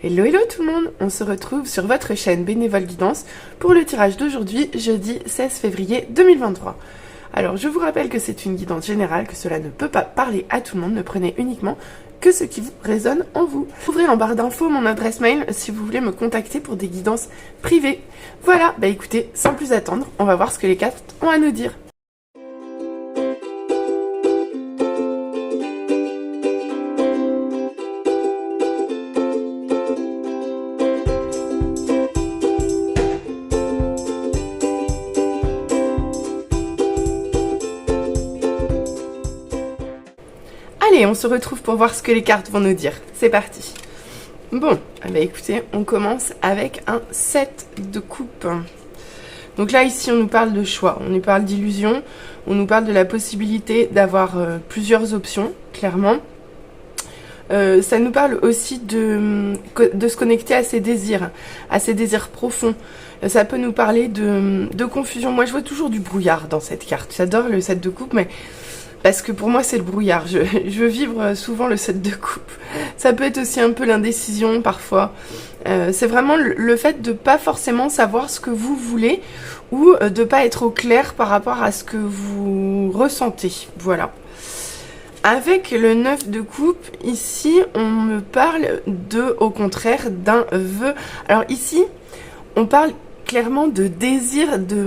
Hello hello tout le monde, on se retrouve sur votre chaîne Bénévole Guidance pour le tirage d'aujourd'hui, jeudi 16 février 2023. Alors je vous rappelle que c'est une guidance générale, que cela ne peut pas parler à tout le monde, ne prenez uniquement que ce qui vous résonne en vous. Ouvrez en barre d'infos mon adresse mail si vous voulez me contacter pour des guidances privées. Voilà, bah écoutez, sans plus attendre, on va voir ce que les cartes ont à nous dire. Allez, on se retrouve pour voir ce que les cartes vont nous dire. C'est parti. Bon, bah écoutez, on commence avec un 7 de coupe. Donc là, ici, on nous parle de choix, on nous parle d'illusion, on nous parle de la possibilité d'avoir plusieurs options, clairement. Ça nous parle aussi de se connecter à ses désirs profonds. Ça peut nous parler de confusion. Moi, je vois toujours du brouillard dans cette carte. J'adore le 7 de coupe, mais... parce que pour moi, c'est le brouillard. Je veux vivre souvent le 7 de coupe. Ça peut être aussi un peu l'indécision, parfois. C'est vraiment le fait de pas forcément savoir ce que vous voulez ou de pas être au clair par rapport à ce que vous ressentez. Voilà. Avec le 9 de coupe, ici, on me parle au contraire, d'un vœu. Alors ici, on parle clairement de désir, de...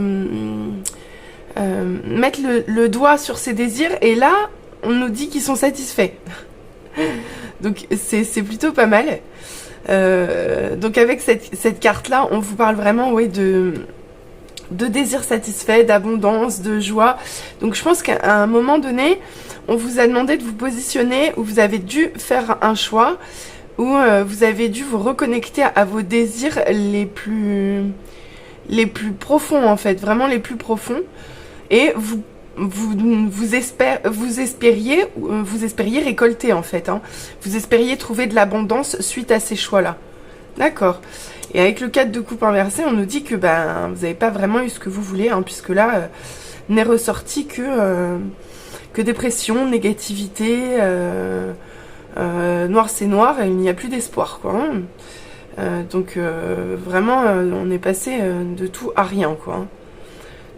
mettre le doigt sur ses désirs et là on nous dit qu'ils sont satisfaits. Donc c'est plutôt pas mal. Donc avec cette carte là on vous parle vraiment de désirs satisfaits, d'abondance, de joie. Donc je pense qu'à un moment donné on vous a demandé de vous positionner, où vous avez dû faire un choix, où vous avez dû vous reconnecter à vos désirs les plus profonds, en fait, vraiment les plus profonds. Et vous espériez récolter, en fait. Hein. Vous espériez trouver de l'abondance suite à ces choix-là. D'accord. Et avec le 4 de coupe inversé, on nous dit que vous n'avez pas vraiment eu ce que vous voulez, hein, puisque là, n'est ressorti que dépression, négativité, noir c'est noir, et il n'y a plus d'espoir, quoi. Hein. Donc, vraiment, on est passé de tout à rien, quoi. Hein.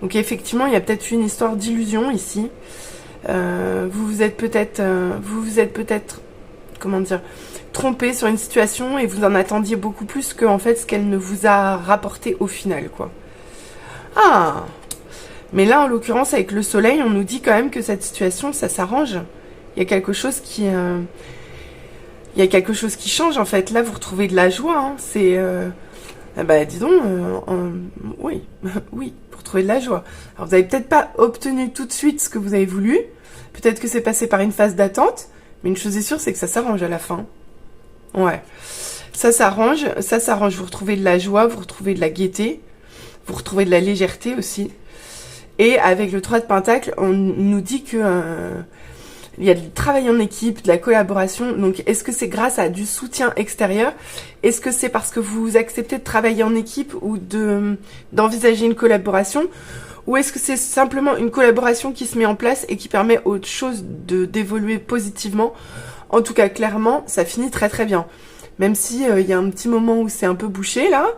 Donc effectivement, il y a peut-être une histoire d'illusion ici. Vous vous êtes peut-être, comment dire, trompé sur une situation et vous en attendiez beaucoup plus que en fait ce qu'elle ne vous a rapporté au final, quoi. Ah, mais là, en l'occurrence, avec le soleil, on nous dit quand même que cette situation, ça s'arrange. Il y a quelque chose qui, change en fait. Là, vous retrouvez de la joie. Hein. C'est, dis donc, oui, oui. Trouver de la joie. Alors vous n'avez peut-être pas obtenu tout de suite ce que vous avez voulu, peut-être que c'est passé par une phase d'attente, mais une chose est sûre, c'est que ça s'arrange à la fin. Ouais, ça s'arrange, vous retrouvez de la joie, vous retrouvez de la gaieté, vous retrouvez de la légèreté aussi. Et avec le 3 de Pentacle, on nous dit que il y a du travail en équipe, de la collaboration. Donc, est-ce que c'est grâce à du soutien extérieur? Est-ce que c'est parce que vous acceptez de travailler en équipe ou d'envisager une collaboration? Ou est-ce que c'est simplement une collaboration qui se met en place et qui permet aux choses d'évoluer positivement? En tout cas, clairement, ça finit très très bien. Même si il y a un petit moment où c'est un peu bouché, là.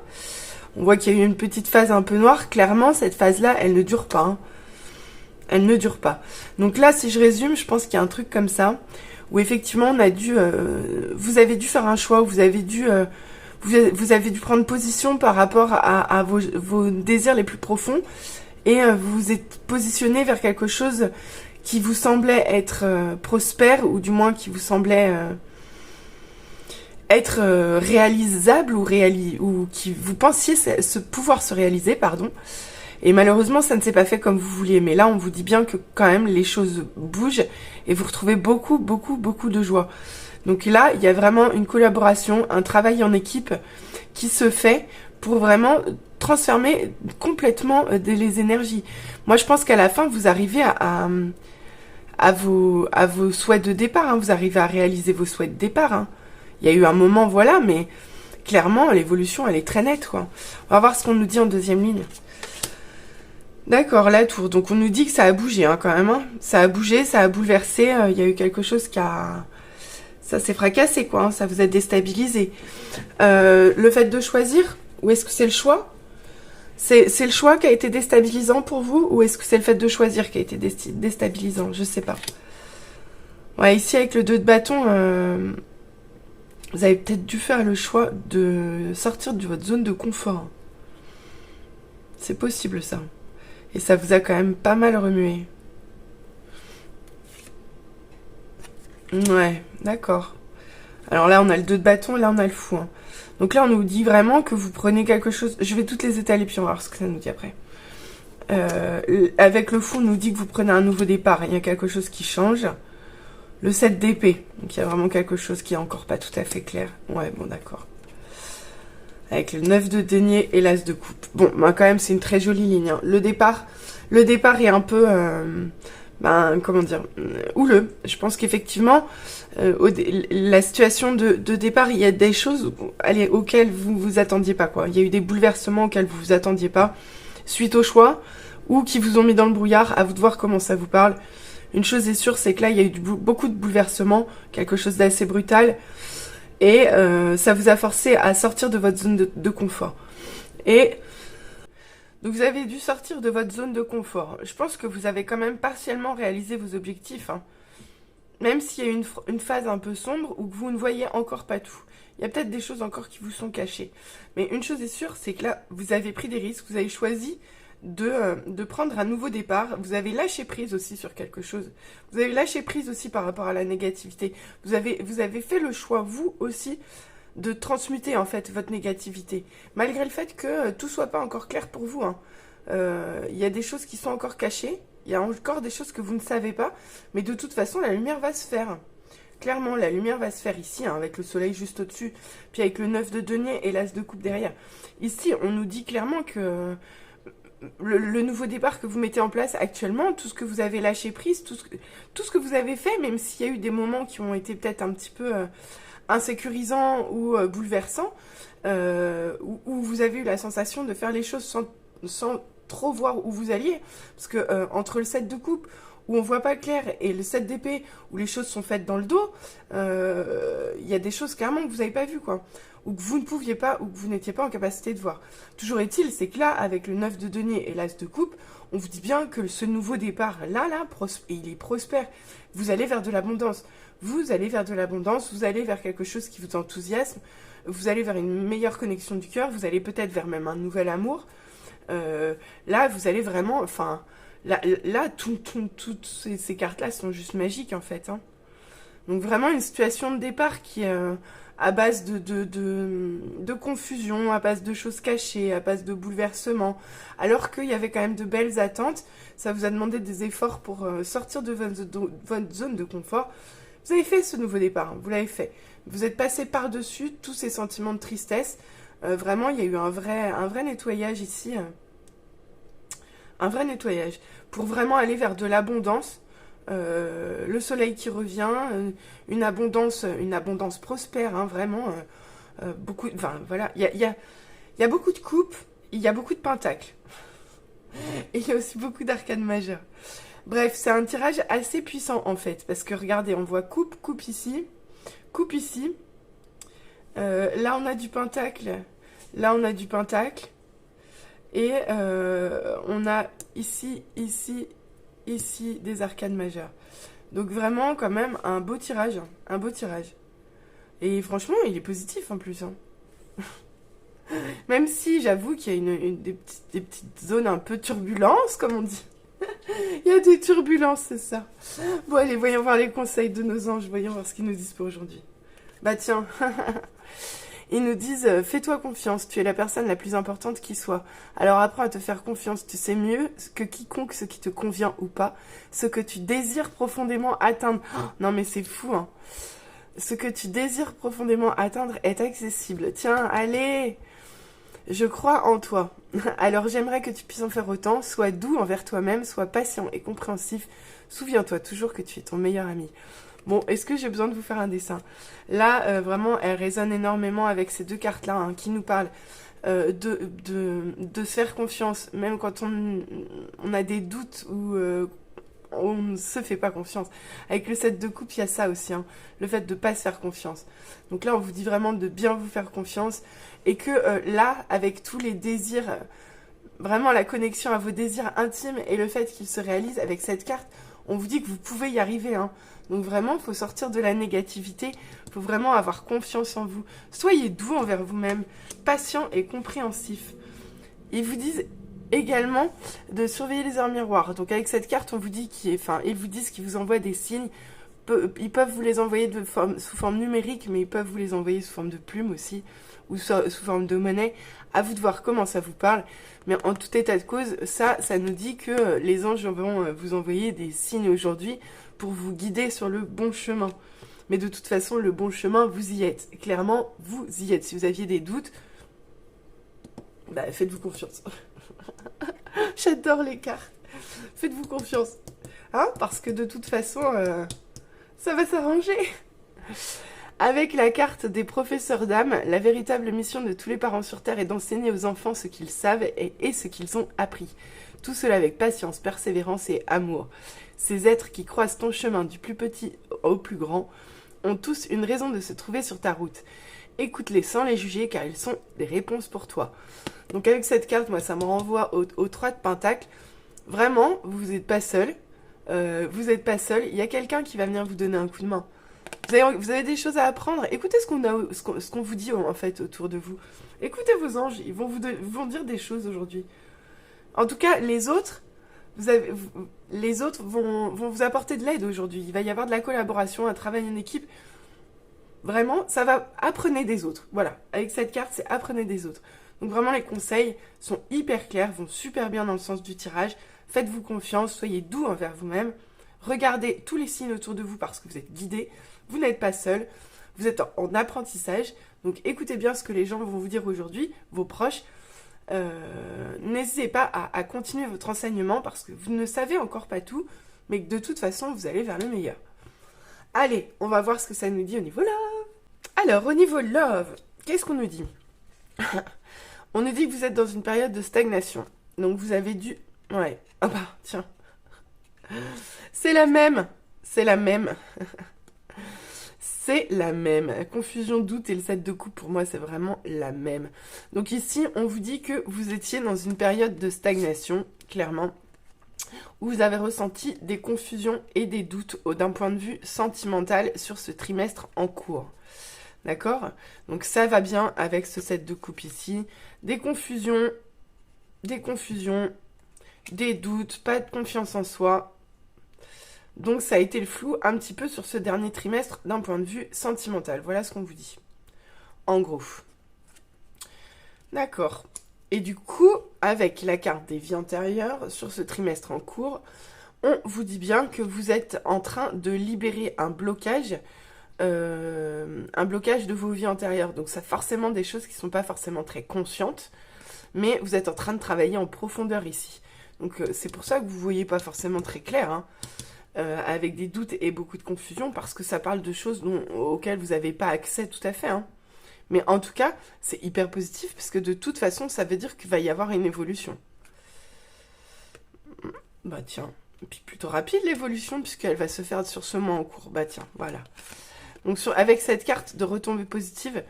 On voit qu'il y a eu une petite phase un peu noire. Clairement, cette phase-là, elle ne dure pas. Hein. Elle ne dure pas. Donc là, si je résume, je pense qu'il y a un truc comme ça, où effectivement, on a dû, vous avez dû faire un choix, où vous avez dû prendre position par rapport à vos désirs les plus profonds, et vous vous êtes positionné vers quelque chose qui vous semblait être prospère, ou du moins qui vous semblait être réalisable, ou qui vous pensiez pouvoir se réaliser, pardon. Et malheureusement, ça ne s'est pas fait comme vous vouliez. Mais là, on vous dit bien que quand même, les choses bougent et vous retrouvez beaucoup, beaucoup, beaucoup de joie. Donc là, il y a vraiment une collaboration, un travail en équipe qui se fait pour vraiment transformer complètement les énergies. Moi, je pense qu'à la fin, vous arrivez à vos souhaits de départ. Hein. Vous arrivez à réaliser vos souhaits de départ. Hein. Il y a eu un moment, voilà, mais clairement, l'évolution, elle est très nette, quoi. On va voir ce qu'on nous dit en deuxième ligne. D'accord, la tour. Donc on nous dit que ça a bougé hein, quand même. Hein. Ça a bougé, ça a bouleversé. Il y a eu quelque chose qui a... Ça s'est fracassé, quoi. Hein, ça vous a déstabilisé. Le fait de choisir, ou est-ce que c'est le choix? C'est le choix qui a été déstabilisant pour vous, ou est-ce que c'est le fait de choisir qui a été déstabilisant? Je sais pas. Ouais, ici, avec le 2 de bâton, vous avez peut-être dû faire le choix de sortir de votre zone de confort. C'est possible, ça. Et ça vous a quand même pas mal remué. Ouais, d'accord. Alors là, on a le 2 de bâton, là, on a le fou. Hein. Donc là, on nous dit vraiment que vous prenez quelque chose... Je vais toutes les étaler, puis on va voir ce que ça nous dit après. Avec le fou, on nous dit que vous prenez un nouveau départ. Il y a quelque chose qui change. Le 7 d'épée. Donc il y a vraiment quelque chose qui est encore pas tout à fait clair. Ouais, bon, d'accord. Avec le 9 de denier et l'as de coupe. Bon, ben, quand même, c'est une très jolie ligne. Hein. Le départ est un peu... comment dire, houleux. Je pense qu'effectivement, la situation de départ, il y a des choses auxquelles vous vous attendiez pas, quoi. Il y a eu des bouleversements auxquels vous vous attendiez pas, suite au choix, ou qui vous ont mis dans le brouillard. À vous de voir comment ça vous parle. Une chose est sûre, c'est que là, il y a eu beaucoup de bouleversements, quelque chose d'assez brutal, et ça vous a forcé à sortir de votre zone de confort. Et donc vous avez dû sortir de votre zone de confort. Je pense que vous avez quand même partiellement réalisé vos objectifs. Hein. Même s'il y a une phase un peu sombre où vous ne voyez encore pas tout. Il y a peut-être des choses encore qui vous sont cachées. Mais une chose est sûre, c'est que là, vous avez pris des risques. Vous avez choisi de prendre un nouveau départ. Vous avez lâché prise aussi sur quelque chose. Vous avez lâché prise aussi par rapport à la négativité. Vous avez fait le choix, vous aussi, de transmuter en fait votre négativité, malgré le fait que tout soit pas encore clair pour vous. Hein. Y a des choses qui sont encore cachées, il y a encore des choses que vous ne savez pas, mais de toute façon la lumière va se faire. Clairement, la lumière va se faire ici, hein, avec le soleil juste au-dessus, puis avec le 9 de denier et l'as de coupe derrière. Ici, on nous dit clairement que le nouveau départ que vous mettez en place actuellement, tout ce que vous avez lâché prise, tout ce que vous avez fait, même s'il y a eu des moments qui ont été peut-être un petit peu insécurisants ou bouleversants, où vous avez eu la sensation de faire les choses sans trop voir où vous alliez, parce que entre le 7 de coupe, où on voit pas clair, et le 7 d'épée, où les choses sont faites dans le dos, il y a des choses clairement que vous n'avez pas vues, quoi. Ou que vous ne pouviez pas, ou que vous n'étiez pas en capacité de voir. Toujours est-il, c'est que là, avec le 9 de denier et l'as de coupe, on vous dit bien que ce nouveau départ, il est prospère. Vous allez vers de l'abondance. Vous allez vers de l'abondance, vous allez vers quelque chose qui vous enthousiasme, vous allez vers une meilleure connexion du cœur, vous allez peut-être vers même un nouvel amour. Là, vous allez vraiment, enfin, là toutes ces cartes-là sont juste magiques, en fait. Hein. Donc vraiment une situation de départ qui est à base de confusion, à base de choses cachées, à base de bouleversements, alors qu'il y avait quand même de belles attentes. Ça vous a demandé des efforts pour sortir de votre zone de confort. Vous avez fait ce nouveau départ, hein, vous l'avez fait. Vous êtes passé par-dessus tous ces sentiments de tristesse. Vraiment, il y a eu un vrai nettoyage ici. Un vrai nettoyage. Pour vraiment aller vers de l'abondance. Le soleil qui revient. Une abondance prospère, hein, vraiment. Beaucoup, enfin, voilà. Il y a beaucoup de coupes. Il y a beaucoup de pentacles. Et il y a aussi beaucoup d'arcanes majeures. Bref, c'est un tirage assez puissant en fait, parce que regardez, on voit coupe ici, coupe ici. Là, on a du pentacle, là, on a du pentacle. Et on a ici des arcanes majeures. Donc vraiment, quand même, un beau tirage, un beau tirage. Et franchement, il est positif en plus. Hein. Même si j'avoue qu'il y a des petites zones un peu turbulences, comme on dit. Il y a des turbulences, c'est ça. Bon, allez, voyons voir les conseils de nos anges. Voyons voir ce qu'ils nous disent pour aujourd'hui. Bah tiens, ils nous disent « Fais-toi confiance, tu es la personne la plus importante qui soit. Alors apprends à te faire confiance, tu sais mieux que quiconque ce qui te convient ou pas, ce que tu désires profondément atteindre. Oh, » Non mais c'est fou, hein. Ce que tu désires profondément atteindre est accessible. Tiens, allez, je crois en toi. Alors j'aimerais que tu puisses en faire autant. Sois doux envers toi-même, sois patient et compréhensif. Souviens-toi toujours que tu es ton meilleur ami. Bon, est-ce que j'ai besoin de vous faire un dessin? Là, vraiment, elle résonne énormément avec ces deux cartes-là, hein, qui nous parlent de se faire confiance, même quand on a des doutes ou on ne se fait pas confiance. Avec le 7 de coupe, il y a ça aussi, hein, le fait de ne pas se faire confiance. Donc là, on vous dit vraiment de bien vous faire confiance et que là, avec tous les désirs, vraiment la connexion à vos désirs intimes et le fait qu'ils se réalisent avec cette carte, on vous dit que vous pouvez y arriver, hein. Donc vraiment, il faut sortir de la négativité, il faut vraiment avoir confiance en vous. Soyez doux envers vous-même, patient et compréhensif. Ils vous disent également de surveiller les heures miroirs. Donc avec cette carte, on vous dit ils vous disent qu'ils vous envoient des signes. Ils peuvent vous les envoyer sous forme numérique, mais ils peuvent vous les envoyer sous forme de plume aussi, ou sous forme de monnaie. À vous de voir comment ça vous parle. Mais en tout état de cause, ça nous dit que les anges vont vous envoyer des signes aujourd'hui pour vous guider sur le bon chemin. Mais de toute façon, le bon chemin, vous y êtes. Clairement, vous y êtes. Si vous aviez des doutes, faites-vous confiance. J'adore les cartes. Faites-vous confiance. Hein? Parce que de toute façon, ça va s'arranger. Avec la carte des professeurs d'âme, la véritable mission de tous les parents sur Terre est d'enseigner aux enfants ce qu'ils savent et ce qu'ils ont appris. Tout cela avec patience, persévérance et amour. Ces êtres qui croisent ton chemin du plus petit au plus grand ont tous une raison de se trouver sur ta route. Écoute-les sans les juger car ils sont des réponses pour toi. Donc avec cette carte, moi ça me renvoie aux 3 de Pentacle. Vraiment, vous n'êtes pas seul. Vous n'êtes pas seul. Il y a quelqu'un qui va venir vous donner un coup de main. Vous avez des choses à apprendre. Écoutez ce qu'on vous dit en fait autour de vous. Écoutez vos anges, ils vont dire des choses aujourd'hui. En tout cas, les autres vont vous apporter de l'aide aujourd'hui. Il va y avoir de la collaboration, un travail en équipe. Vraiment, ça va apprenez des autres. Voilà, avec cette carte, c'est apprenez des autres. Donc vraiment, les conseils sont hyper clairs, vont super bien dans le sens du tirage. Faites-vous confiance, soyez doux envers vous-même. Regardez tous les signes autour de vous parce que vous êtes guidés. Vous n'êtes pas seul. Vous êtes en apprentissage. Donc écoutez bien ce que les gens vont vous dire aujourd'hui, vos proches. N'hésitez pas à continuer votre enseignement parce que vous ne savez encore pas tout, mais que de toute façon, vous allez vers le meilleur. Allez, on va voir ce que ça nous dit au niveau love. Alors, au niveau love, qu'est-ce qu'on nous dit? On nous dit que vous êtes dans une période de stagnation. Donc vous avez dû... Ouais. Ah bah, tiens. C'est la même. C'est la même. C'est la même. Confusion, doute et le 7 de coupe, pour moi, c'est vraiment la même. Donc ici, on vous dit que vous étiez dans une période de stagnation, clairement, où vous avez ressenti des confusions et des doutes d'un point de vue sentimental sur ce trimestre en cours. D'accord? Donc ça va bien avec ce 7 de coupe ici. Des confusions, des doutes, pas de confiance en soi. Donc ça a été le flou un petit peu sur ce dernier trimestre d'un point de vue sentimental. Voilà ce qu'on vous dit. En gros. D'accord. Et du coup, avec la carte des vies antérieures, sur ce trimestre en cours, on vous dit bien que vous êtes en train de libérer un blocage de vos vies antérieures. Donc ça forcément des choses qui ne sont pas forcément très conscientes, mais vous êtes en train de travailler en profondeur ici. Donc c'est pour ça que vous ne voyez pas forcément très clair, hein, avec des doutes et beaucoup de confusion, parce que ça parle de choses auxquelles vous n'avez pas accès tout à fait, hein. Mais en tout cas, c'est hyper positif, parce que de toute façon, ça veut dire qu'il va y avoir une évolution. Bah tiens, et puis plutôt rapide l'évolution, puisqu'elle va se faire sur ce mois en cours. Bah tiens, voilà. Donc avec cette carte de retombée positive,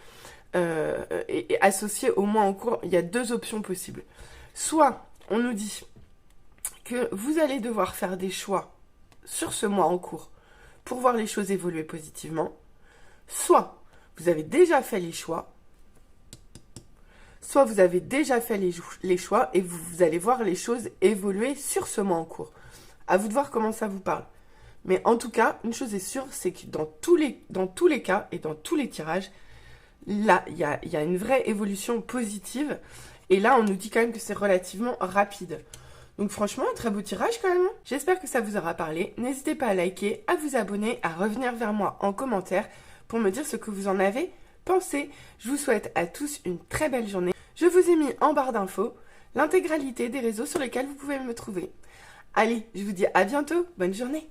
et associée au mois en cours, il y a 2 options possibles. Soit, on nous dit que vous allez devoir faire des choix sur ce mois en cours pour voir les choses évoluer positivement. Soit, vous avez déjà fait les choix, soit vous avez déjà fait les choix et vous allez voir les choses évoluer sur ce mois en cours. À vous de voir comment ça vous parle. Mais en tout cas, une chose est sûre, c'est que dans tous les cas et dans tous les tirages, là, il y a une vraie évolution positive. Et là, on nous dit quand même que c'est relativement rapide. Donc franchement, un très beau tirage quand même. J'espère que ça vous aura parlé. N'hésitez pas à liker, à vous abonner, à revenir vers moi en commentaire pour me dire ce que vous en avez pensé. Je vous souhaite à tous une très belle journée. Je vous ai mis en barre d'infos l'intégralité des réseaux sur lesquels vous pouvez me trouver. Allez, je vous dis à bientôt. Bonne journée.